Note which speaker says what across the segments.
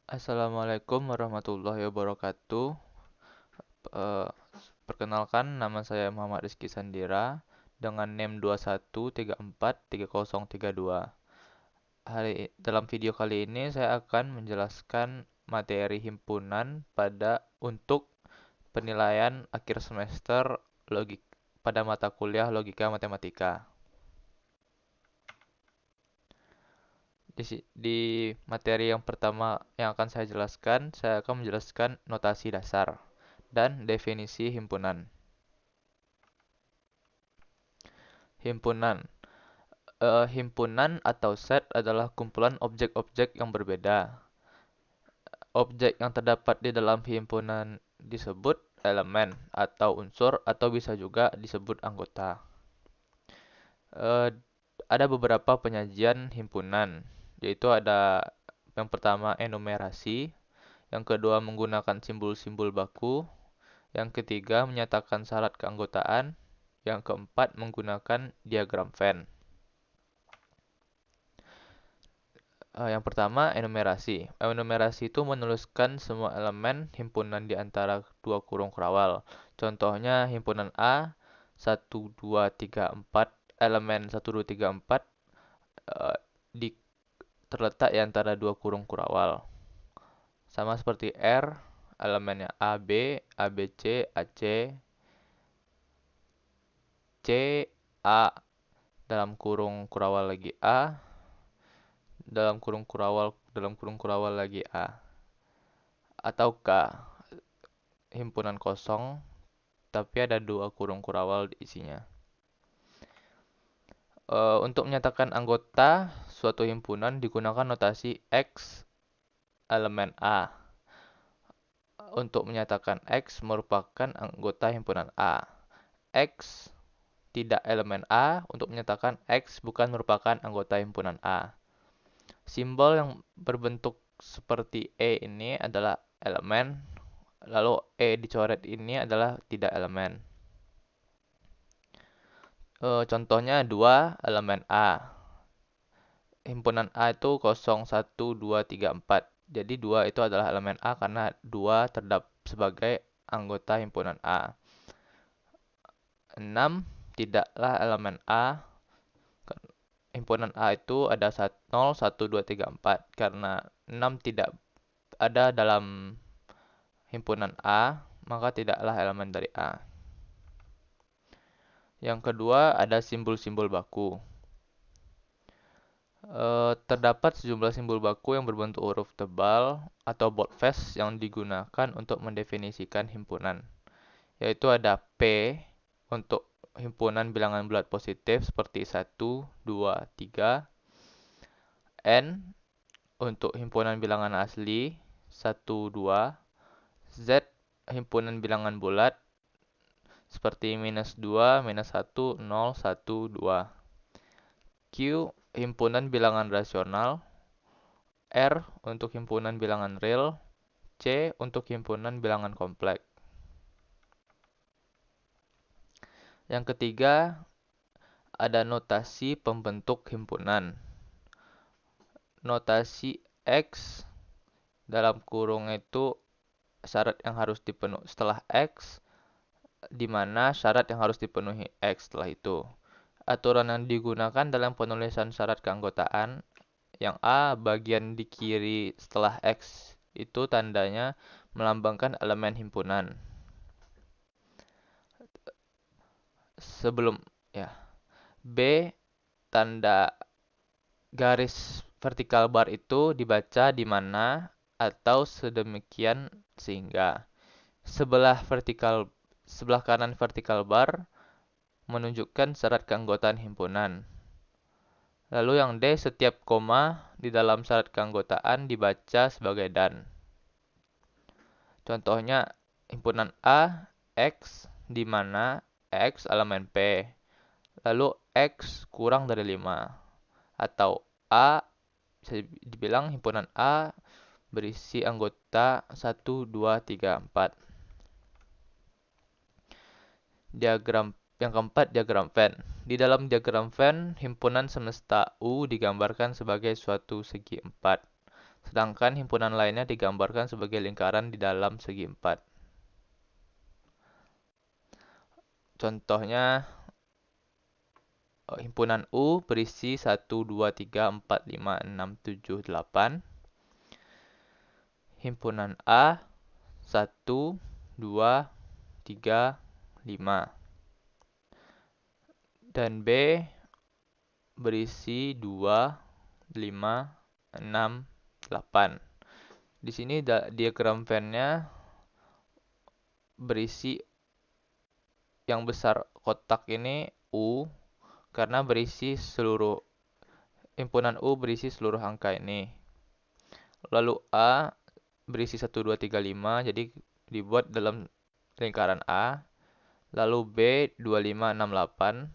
Speaker 1: Assalamualaikum warahmatullahi wabarakatuh. Eh, Perkenalkan, nama saya Muhammad Rizky Sandira dengan NIM 21343032. Dalam video kali ini saya akan menjelaskan materi himpunan untuk penilaian akhir semester logik pada mata kuliah Logika Matematika. Di materi yang pertama yang akan saya jelaskan, saya akan menjelaskan notasi dasar dan definisi himpunan. Himpunan. Himpunan atau set adalah kumpulan objek-objek yang berbeda. Objek yang terdapat di dalam himpunan disebut elemen atau unsur atau bisa juga disebut anggota. Eh, ada beberapa penyajian himpunan, yaitu ada yang pertama enumerasi, yang kedua menggunakan simbol-simbol baku, yang ketiga menyatakan syarat keanggotaan, yang keempat menggunakan diagram Venn. Yang pertama, enumerasi. Enumerasi itu menuliskan semua elemen himpunan di antara dua kurung kurawal. Contohnya himpunan A, 1, 2, 3, 4, elemen 1, 2, 3, 4 eh, di, terletak di antara dua kurung kurawal. Sama seperti R, elemennya AB, ABC, AC, C, A, dalam kurung kurawal lagi A, dalam kurung kurawal lagi A. Atau K, himpunan kosong tapi ada dua kurung kurawal di isinya. Untuk menyatakan anggota suatu himpunan digunakan notasi X elemen A. Untuk menyatakan X merupakan anggota himpunan A. X tidak elemen A untuk menyatakan X bukan merupakan anggota himpunan A. Simbol yang berbentuk seperti E ini adalah elemen, lalu E dicoret ini adalah tidak elemen. Contohnya 2 elemen A. Himpunan A itu 0, 1, 2, 3, 4. Jadi 2 itu adalah elemen A karena 2 terdapat sebagai anggota himpunan A. 6 tidaklah elemen A. Himpunan A itu ada 0, 1, 2, 3, 4 karena 6 tidak ada dalam himpunan A, maka tidaklah elemen dari A. Yang kedua ada simbol-simbol baku. Terdapat sejumlah simbol baku yang berbentuk huruf tebal atau boldface yang digunakan untuk mendefinisikan himpunan, yaitu ada P untuk himpunan bilangan bulat positif seperti 1, 2, 3, N untuk himpunan bilangan asli 1, 2, Z himpunan bilangan bulat seperti -2, -1, 0, 1, 2. Q himpunan bilangan rasional, R untuk himpunan bilangan real, C untuk himpunan bilangan kompleks. Yang ketiga, ada notasi pembentuk himpunan. Notasi X dalam kurung itu syarat yang harus dipenuhi setelah X, di mana syarat yang harus dipenuhi X setelah itu. Aturan yang digunakan dalam penulisan syarat keanggotaan, yang A bagian di kiri setelah X itu tandanya melambangkan elemen himpunan. Sebelum ya. B tanda garis vertikal bar itu dibaca di mana atau sedemikian sehingga sebelah kanan vertikal bar menunjukkan syarat keanggotaan himpunan. Lalu yang D, setiap koma di dalam syarat keanggotaan dibaca sebagai dan. Contohnya himpunan A X di mana X elemen P. Lalu X kurang dari 5. Atau A bisa dibilang himpunan A berisi anggota 1, 2, 3, 4. Diagram yang keempat, diagram Venn. Di dalam diagram Venn, himpunan semesta U digambarkan sebagai suatu segi 4. sedangkan himpunan lainnya digambarkan sebagai lingkaran di dalam segi 4. Contohnya, himpunan U berisi 1, 2, 3, 4, 5, 6, 7, 8. Himpunan A 1, 2, 3, 5. Dan B berisi 2, 5, 6, 8. Di sini diagram Venn-nya berisi yang besar kotak ini U karena himpunan U berisi seluruh angka ini. Lalu A berisi 1, 2, 3, 5, jadi dibuat dalam lingkaran A. Lalu B 2, 5, 6, 8.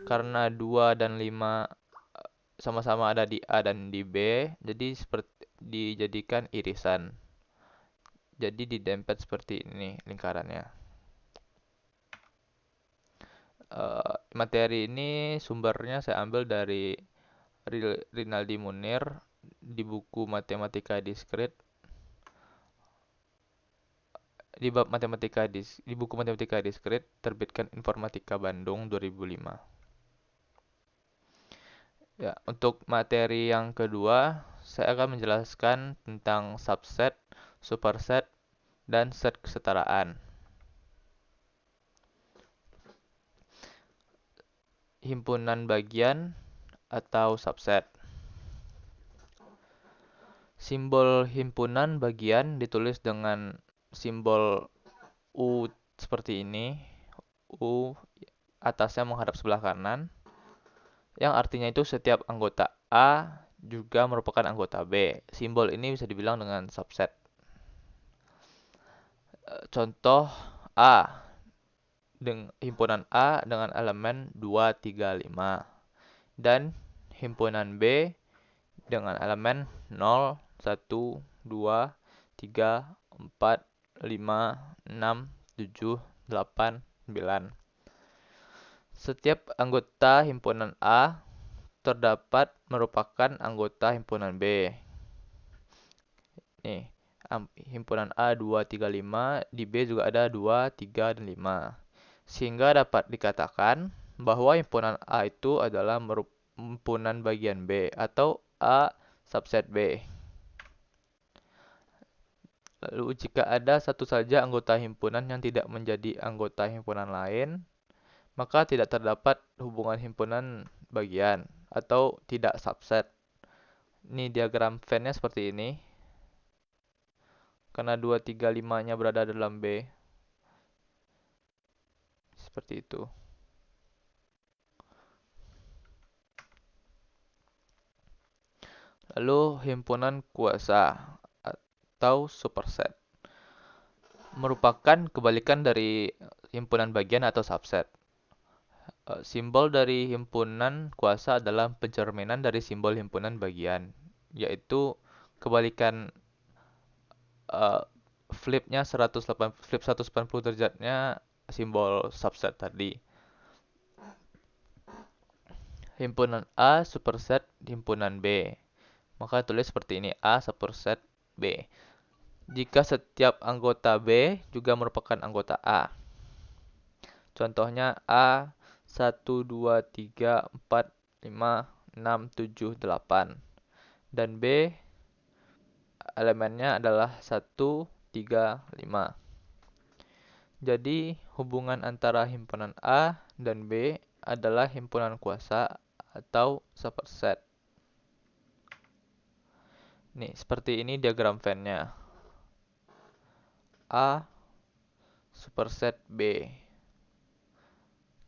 Speaker 1: Karena 2 dan 5 sama-sama ada di A dan di B, jadi seperti dijadikan irisan. Jadi didempet seperti ini lingkarannya. Materi ini sumbernya saya ambil dari Rinaldi Munir di buku Matematika Diskrit, di buku Matematika Diskrit terbitkan Informatika Bandung 2005. Ya, untuk materi yang kedua, saya akan menjelaskan tentang subset, superset, dan set kesetaraan. Himpunan bagian atau subset. Simbol himpunan bagian ditulis dengan simbol U seperti ini. U atasnya menghadap sebelah kanan, yang artinya itu setiap anggota A juga merupakan anggota B. Simbol ini bisa dibilang dengan subset. Contoh A, himpunan A dengan elemen 2, 3, 5. Dan himpunan B dengan elemen 0, 1, 2, 3, 4, 5, 6, 7, 8, 9. Setiap anggota himpunan A terdapat merupakan anggota himpunan B. Nih, himpunan A 2, 3, 5, di B juga ada 2, 3, dan 5. Sehingga dapat dikatakan bahwa himpunan A itu adalah himpunan bagian B atau A subset B. Lalu jika ada satu saja anggota himpunan yang tidak menjadi anggota himpunan lain, maka tidak terdapat hubungan himpunan bagian atau tidak subset. Ini diagram Venn-nya seperti ini. Karena 2, 3, 5-nya berada dalam B. Seperti itu. Lalu himpunan kuasa atau superset merupakan kebalikan dari himpunan bagian atau subset. Simbol dari himpunan kuasa adalah pencerminan dari simbol himpunan bagian, yaitu kebalikan flip 180 derajatnya simbol subset tadi. Himpunan A superset himpunan B. Maka tulis seperti ini, A superset B. Jika setiap anggota B juga merupakan anggota A. Contohnya A 1, 2, 3, 4, 5, 6, 7, 8. Dan B elemennya adalah 1, 3, 5. Jadi hubungan antara himpunan A dan B adalah himpunan kuasa atau superset. Nih, seperti ini diagram Venn-nya. A superset B.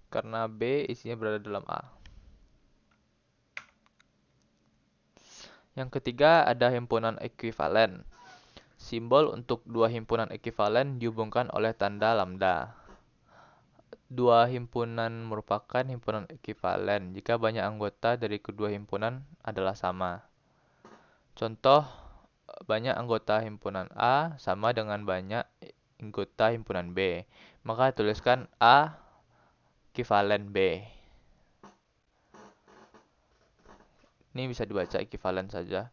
Speaker 1: Karena B isinya berada dalam A. Yang ketiga ada himpunan ekuivalen. Simbol untuk dua himpunan ekuivalen dihubungkan oleh tanda lambda. Dua himpunan merupakan himpunan ekuivalen jika banyak anggota dari kedua himpunan adalah sama. Contoh, banyak anggota himpunan A sama dengan banyak anggota himpunan B. Maka tuliskan A ekuivalen B. Ini bisa dibaca ekuivalen saja.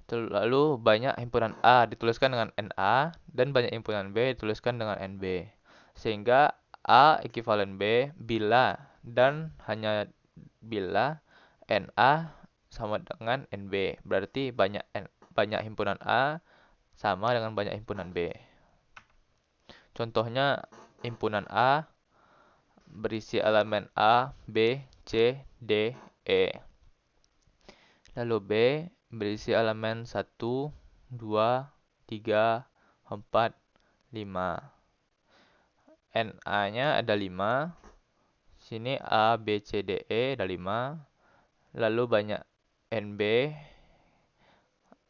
Speaker 1: Lalu banyak himpunan A dituliskan dengan NA dan banyak himpunan B dituliskan dengan NB. Sehingga A ekuivalen B bila dan hanya bila NA sama dengan NB. Berarti banyak himpunan A sama dengan banyak himpunan B. Contohnya himpunan A berisi elemen A, B, C, D, E. Lalu B berisi elemen 1, 2, 3, 4, 5. NA-nya ada 5. Sini A, B, C, D, E ada 5. Lalu banyak NB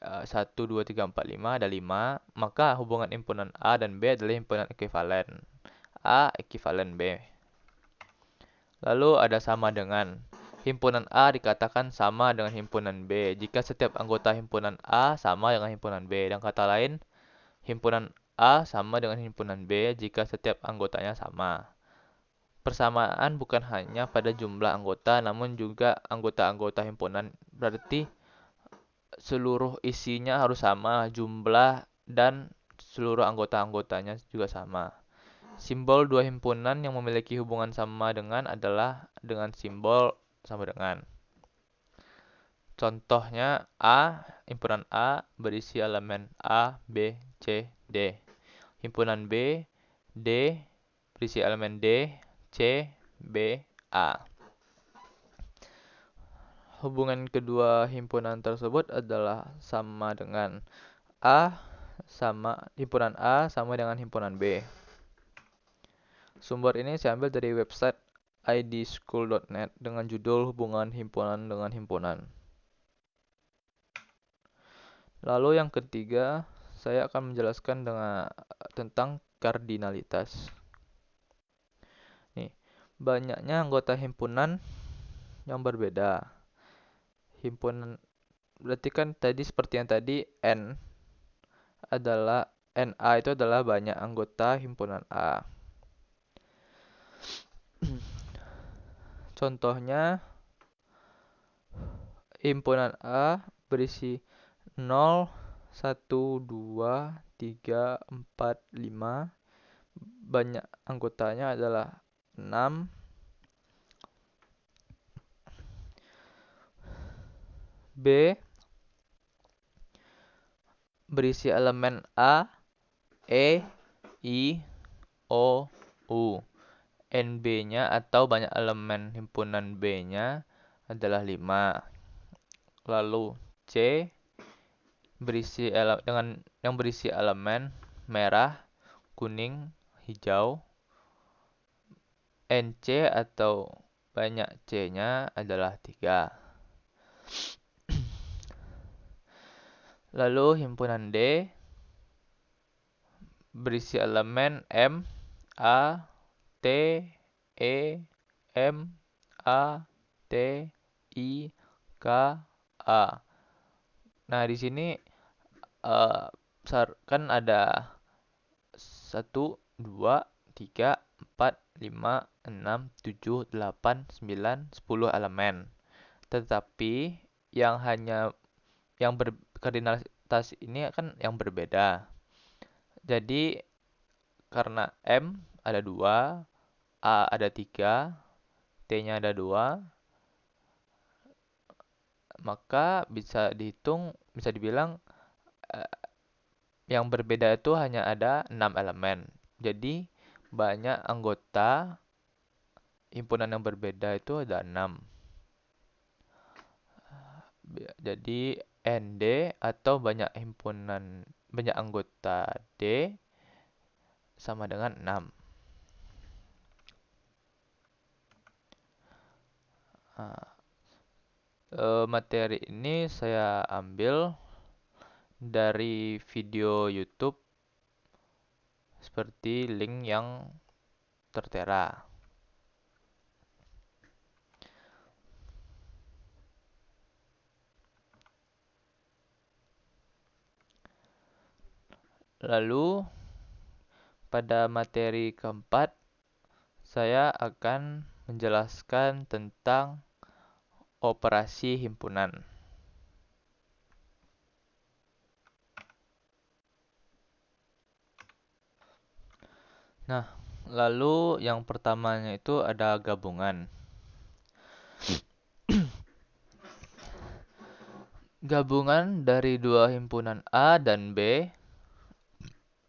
Speaker 1: 1, 2, 3, 4, 5 ada 5. Maka hubungan himpunan A dan B adalah himpunan ekuivalen. A ekuivalen B. Lalu ada sama dengan. Himpunan A dikatakan sama dengan himpunan B jika setiap anggota himpunan A sama dengan himpunan B. Dan kata lain, himpunan A sama dengan himpunan B jika setiap anggotanya sama. Persamaan bukan hanya pada jumlah anggota, namun juga anggota-anggota himpunan. Berarti seluruh isinya harus sama, jumlah dan seluruh anggota-anggotanya juga sama. Simbol dua himpunan yang memiliki hubungan sama dengan adalah dengan simbol sama dengan. Contohnya himpunan A berisi elemen A, B, C, D. Himpunan B, D berisi elemen D, C, B, A. Hubungan kedua himpunan tersebut adalah sama dengan himpunan A sama dengan himpunan B. Sumber ini saya ambil dari website idschool.net dengan judul Hubungan Himpunan dengan Himpunan. Lalu yang ketiga, saya akan menjelaskan tentang kardinalitas. Nih, banyaknya anggota himpunan yang berbeda. Himpunan berarti kan tadi seperti yang tadi NA itu adalah banyak anggota himpunan A. Contohnya himpunan A berisi 0, 1, 2, 3, 4, 5. Banyak anggotanya adalah 6. B berisi elemen A, E, I, O, U. NB-nya atau banyak elemen himpunan B-nya adalah 5. Lalu C berisi elemen merah, kuning, hijau. NC atau banyak C-nya adalah 3. Lalu himpunan D berisi elemen M, A, T, E, M, A, T, I, K, A. Nah, di sini kan ada 1, 2, 3, 4, 5, 6, 7, 8, 9, 10 elemen. Tetapi yang berkardinalitas ini kan yang berbeda. Jadi karena M ada 2, A ada 3, T-nya ada 2, maka bisa dibilang yang berbeda itu hanya ada 6 elemen. Jadi banyak anggota himpunan yang berbeda itu ada 6. Jadi ND atau banyak anggota D sama dengan 6. Materi ini saya ambil dari video YouTube seperti link yang tertera. Lalu pada materi keempat saya akan menjelaskan tentang operasi himpunan. Nah, lalu yang pertamanya itu ada gabungan. Gabungan dari dua himpunan A dan B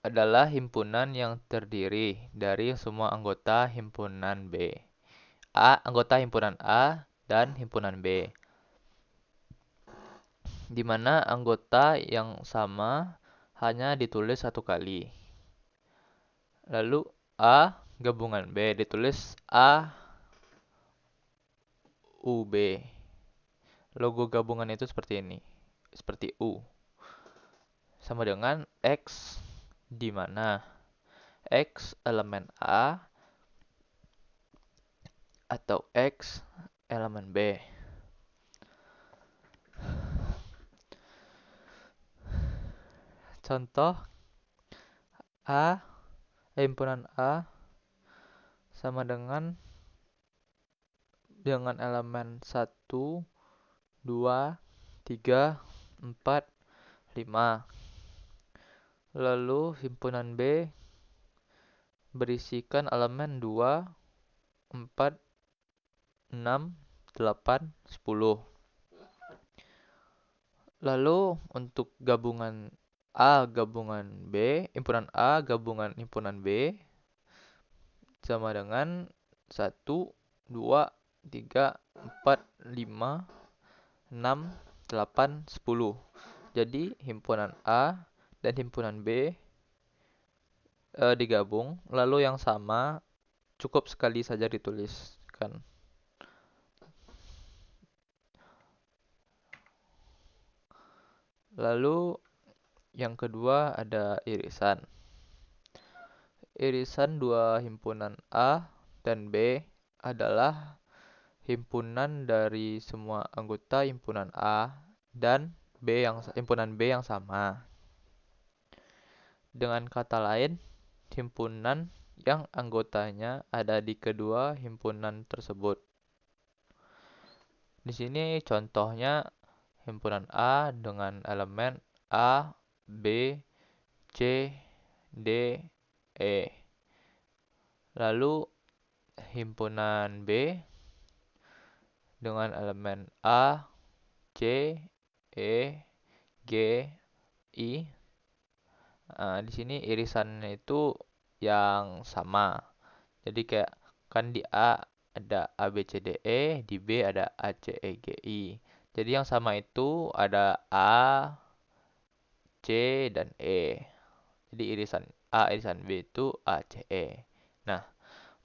Speaker 1: adalah himpunan yang terdiri dari semua anggota himpunan B. Anggota himpunan A dan himpunan B. Di mana anggota yang sama hanya ditulis satu kali. Lalu A gabungan B ditulis A UB. Logo gabungan itu seperti ini. Seperti U. Sama dengan X di mana X elemen A atau X elemen B. Contoh himpunan A sama dengan elemen 1, 2, 3, 4, 5. Lalu himpunan B berisikan elemen 2, 4, 6, 8, 10. Lalu untuk gabungan himpunan A gabungan himpunan B sama dengan 1, 2, 3, 4, 5, 6, 8, 10. Jadi himpunan A dan himpunan B digabung, lalu yang sama cukup sekali saja dituliskan. Lalu yang kedua ada irisan. Irisan dua himpunan A dan B adalah himpunan dari semua anggota himpunan A dan himpunan B yang sama. Dengan kata lain, himpunan yang anggotanya ada di kedua himpunan tersebut. Di sini contohnya himpunan A dengan elemen A, B, C, D, E. Lalu himpunan B dengan elemen A, C, E, G, I. Di sini irisannya itu yang sama. Jadi kayak kan di A ada A, B, C, D, E, di B ada A, C, E, G, I. Jadi yang sama itu ada A, C, dan E. Jadi irisan B itu A, C, E. Nah,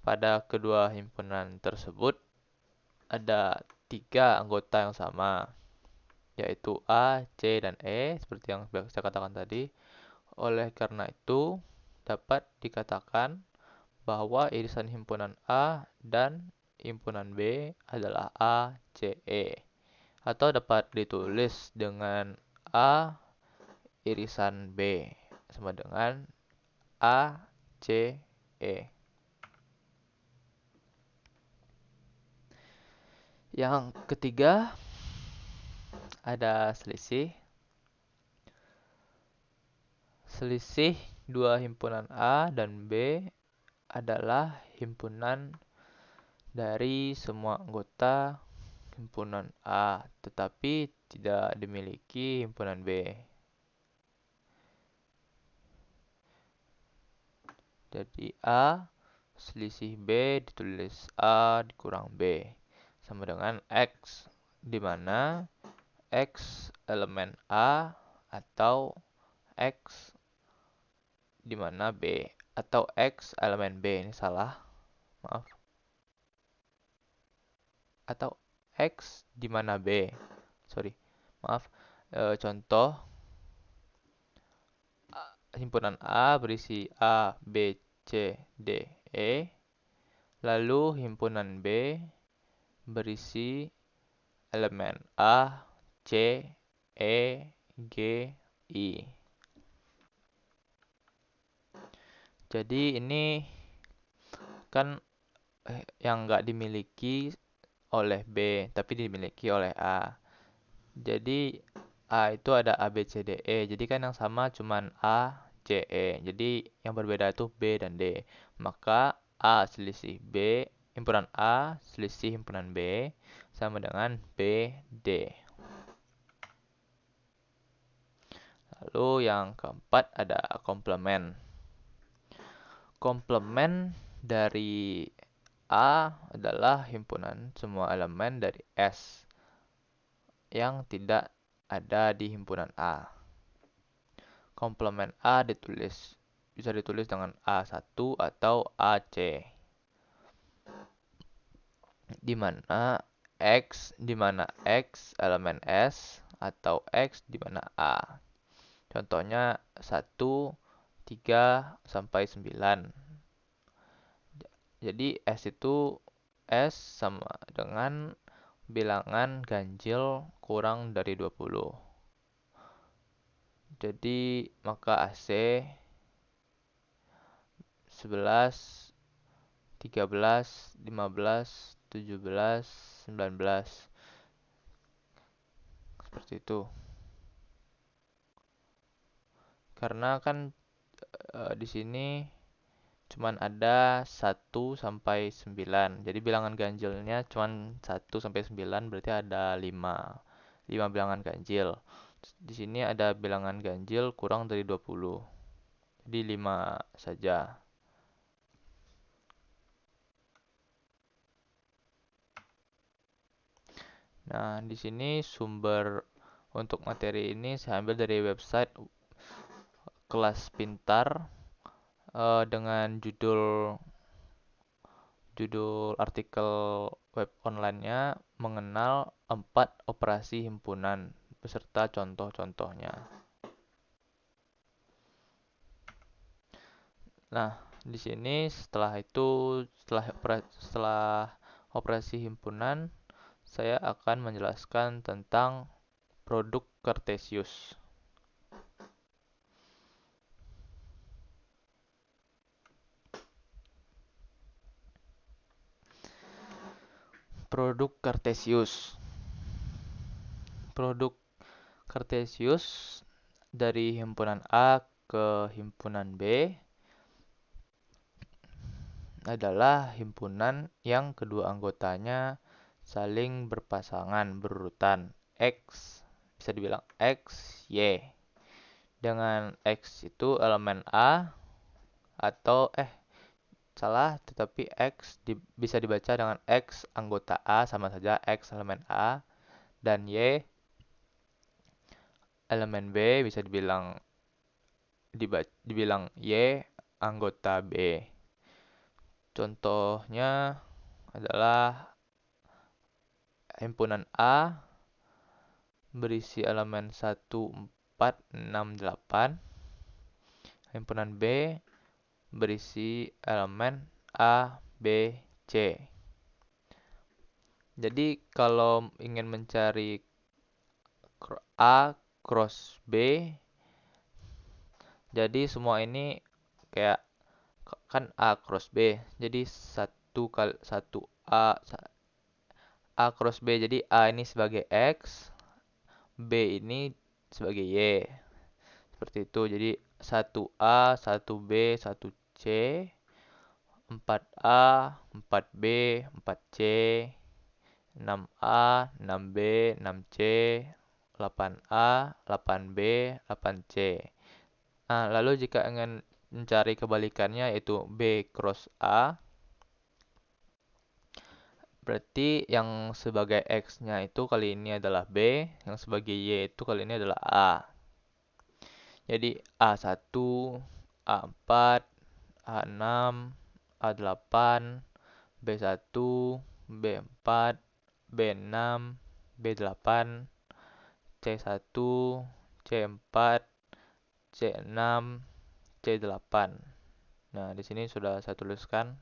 Speaker 1: pada kedua himpunan tersebut ada 3 anggota yang sama, yaitu A, C, dan E, seperti yang saya katakan tadi. Oleh karena itu, dapat dikatakan bahwa irisan himpunan A dan himpunan B adalah A, C, E. Atau dapat ditulis dengan A irisan B sama dengan A, C, E. Yang ketiga ada selisih. Selisih dua himpunan A dan B adalah himpunan dari semua anggota himpunan A, tetapi tidak dimiliki himpunan B. Jadi A selisih B ditulis A dikurang B sama dengan X, di mana X elemen A atau X di mana B, atau X elemen B, ini salah, maaf. Atau X di mana B, sorry, maaf. Contoh, himpunan A berisi A, B, C, D, E. Lalu himpunan B berisi elemen A, C, E, G, I. Jadi ini kan yang nggak dimiliki oleh B, tapi dimiliki oleh A. Jadi A itu ada A, B, C, D, E. Jadi kan yang sama cuman A, C, E. Jadi yang berbeda itu B dan D. Maka A selisih B, himpunan A selisih himpunan B sama dengan B, D. Lalu yang keempat ada komplement. Komplement dari A adalah himpunan semua elemen dari S yang tidak ada di himpunan A. Komplement A bisa ditulis dengan A1 atau AC. Di mana X elemen S atau X di mana A. Contohnya 1, 3 sampai 9. Jadi S sama dengan bilangan ganjil kurang dari 20. Jadi maka AC 11, 13, 15, 17, 19. Seperti itu. Karena kan di sini cuman ada 1 sampai 9. Jadi bilangan ganjilnya cuman 1 sampai 9, berarti ada 5. 5 bilangan ganjil. Di sini ada bilangan ganjil kurang dari 20. Jadi 5 saja. Nah, di sini sumber untuk materi ini saya ambil dari website Kelas Pintar dengan judul artikel web online-nya mengenal 4 operasi himpunan beserta contoh-contohnya. Nah, di sini setelah operasi himpunan, saya akan menjelaskan tentang produk Cartesius. Produk Cartesius. Produk Cartesius dari himpunan A ke himpunan B adalah himpunan yang kedua anggotanya saling berpasangan berurutan X, bisa dibilang X, Y. Dengan X itu elemen A atau tetapi bisa dibaca dengan X anggota A sama saja X elemen A, dan Y elemen B bisa dibilang Y anggota B. Contohnya adalah himpunan A berisi elemen 1, 4, 6, 8. Himpunan B berisi elemen A, B, C. Jadi kalau ingin mencari A cross B, jadi semua ini kayak kan A cross B. Jadi satu A cross B. Jadi A ini sebagai X, B ini sebagai Y. Seperti itu. Jadi 1A, 1B, 1C, 4A, 4B, 4C, 6A, 6B, 6C, 8A, 8B, 8C. Nah, lalu jika ingin mencari kebalikannya yaitu B cross A, berarti yang sebagai X-nya itu kali ini adalah B, yang sebagai Y itu kali ini adalah A. Jadi A1, A4, A6, A8, B1, B4, B6, B8, C1, C4, C6, C8. Nah, di sini sudah saya tuliskan.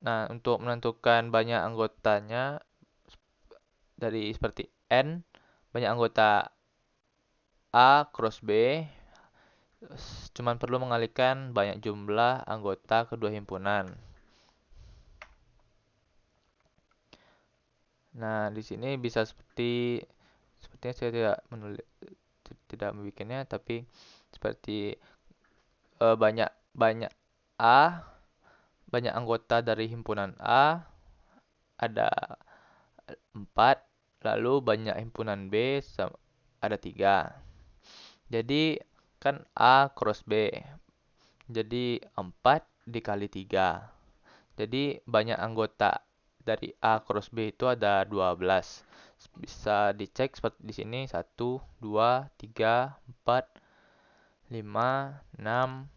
Speaker 1: Nah, untuk menentukan banyak anggotanya dari seperti N, banyak anggota A cross B, cuman perlu mengalihkan banyak jumlah anggota kedua himpunan. Nah, di sini bisa sepertinya saya tidak membuatnya, tapi seperti banyak banyak A, banyak anggota dari himpunan A ada 4, lalu banyak himpunan B ada 3. Jadi kan A cross B. Jadi 4 dikali 3. Jadi banyak anggota dari A cross B itu ada 12. Bisa dicek seperti di sini: 1, 2, 3, 4, 5, 6,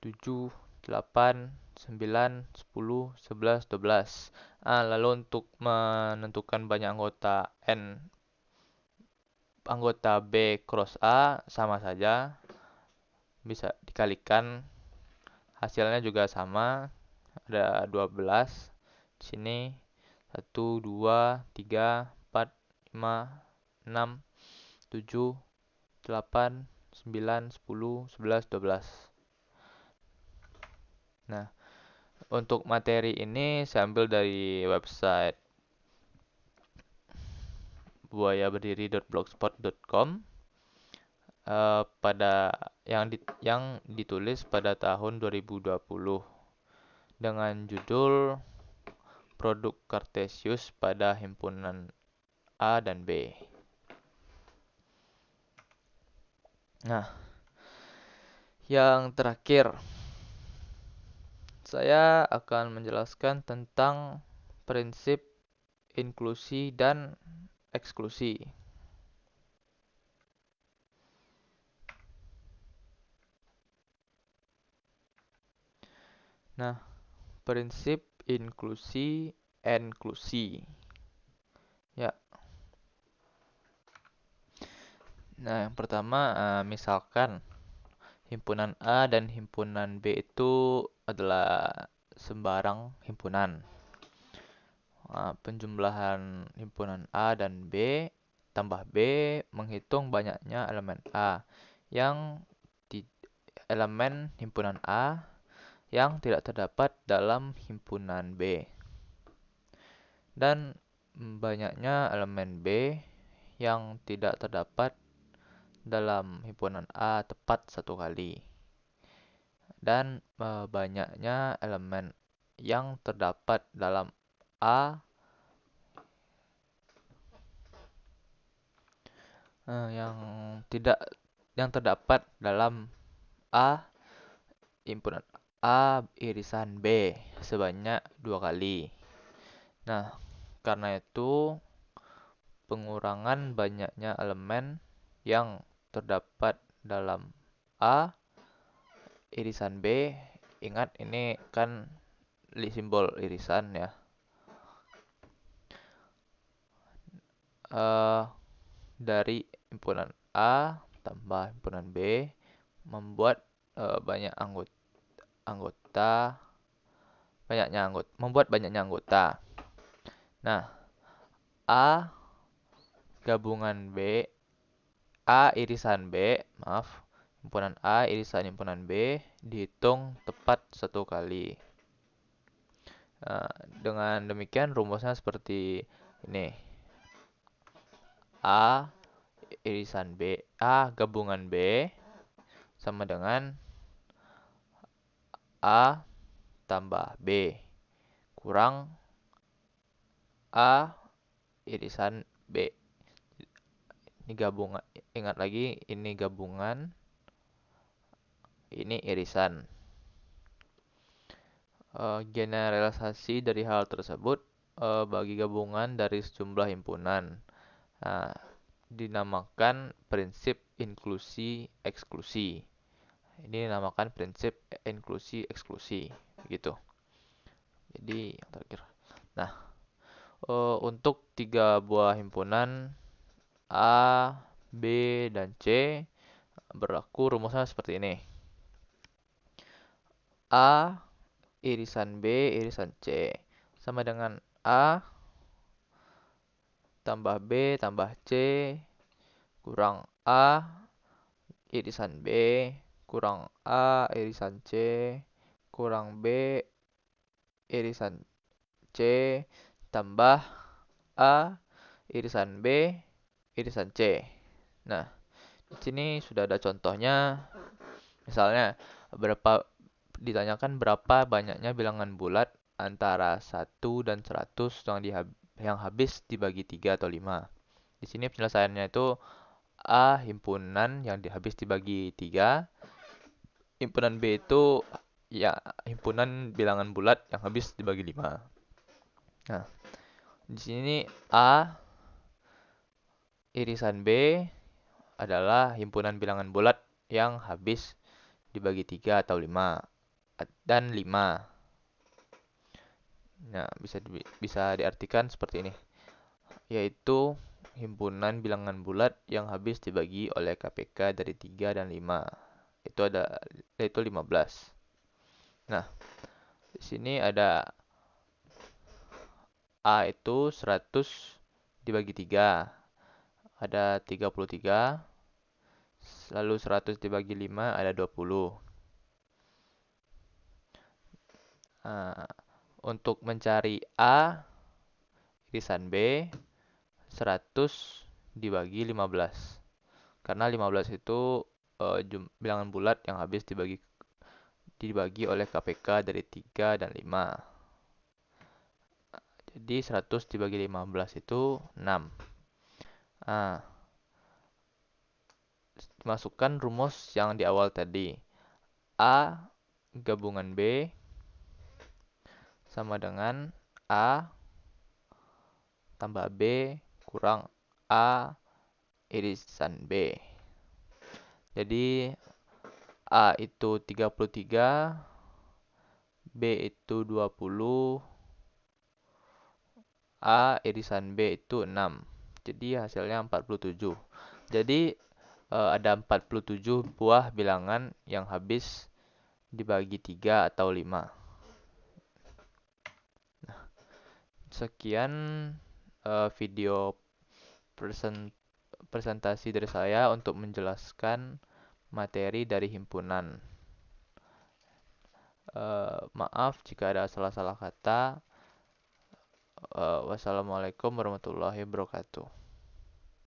Speaker 1: 7, 8, 9, 10, 11, 12. Lalu untuk menentukan banyak anggota B cross A sama saja, bisa dikalikan, hasilnya juga sama, ada 12. Di sini 1, 2, 3, 4, 5, 6, 7, 8, 9, 10, 11, 12. Nah, untuk materi ini saya ambil dari website buayaberdiri.blogspot.com, pada yang ditulis pada tahun 2020 dengan judul Produk Cartesius pada himpunan A dan B. Nah, yang terakhir saya akan menjelaskan tentang prinsip inklusi dan eksklusi. Nah, prinsip inklusi eksklusi. Ya. Nah, yang pertama, misalkan himpunan A dan himpunan B itu adalah sembarang himpunan. Penjumlahan himpunan A dan B tambah B menghitung banyaknya elemen A yang elemen himpunan A yang tidak terdapat dalam himpunan B, dan banyaknya elemen B yang tidak terdapat dalam himpunan A tepat 1 kali, dan banyaknya elemen yang terdapat dalam A yang terdapat dalam A himpunan A irisan B sebanyak 2 kali. Nah, karena itu pengurangan banyaknya elemen yang terdapat dalam A irisan B, ingat ini kan simbol irisan ya. Dari himpunan A tambah himpunan B membuat banyaknya anggota. Nah, A gabungan B, A irisan B, himpunan A irisan himpunan B dihitung tepat 1 kali. Dengan demikian rumusnya seperti ini: A irisan B, A gabungan B sama dengan A tambah B kurang A irisan B. Ini gabungan, ingat lagi, ini gabungan, ini irisan. Generalisasi dari hal tersebut bagi gabungan dari sejumlah himpunan dinamakan prinsip inklusi eksklusi. Ini dinamakan prinsip inklusi eksklusi, gitu. Jadi yang terakhir. Nah, untuk 3 buah himpunan A, B, dan C berlaku rumusnya seperti ini: A irisan B irisan C sama dengan A tambah B tambah C kurang A irisan B kurang A irisan C kurang B irisan C tambah A irisan B irisan C. Nah, Di sini sudah ada contohnya. Misalnya ditanyakan berapa banyaknya bilangan bulat antara 1 dan 100 yang habis dibagi 3 atau 5. Di sini penyelesaiannya itu A himpunan yang habis dibagi 3, himpunan B itu ya himpunan bilangan bulat yang habis dibagi 5. Nah, di sini A irisan B adalah himpunan bilangan bulat yang habis dibagi 3 atau 5 dan 5. Nah, bisa diartikan seperti ini, yaitu himpunan bilangan bulat yang habis dibagi oleh KPK dari 3 dan 5. Yaitu 15. Nah, di sini ada A itu 100 dibagi 3. Ada 33. Lalu 100 dibagi 5 ada 20. Nah, untuk mencari A irisan B, 100 dibagi 15. Karena 15 itu bilangan bulat yang habis dibagi oleh KPK dari 3 dan 5. Jadi 100 dibagi 15 itu 6. Nah, masukkan rumus yang di awal tadi. A gabungan B sama dengan A tambah B kurang A irisan B. Jadi A itu 33, B itu 20, A irisan B itu 6. Jadi hasilnya 47. Jadi ada 47 buah bilangan yang habis dibagi 3 atau 5. Sekian video presentasi dari saya untuk menjelaskan materi dari himpunan. Maaf jika ada salah-salah kata. Wassalamualaikum warahmatullahi wabarakatuh.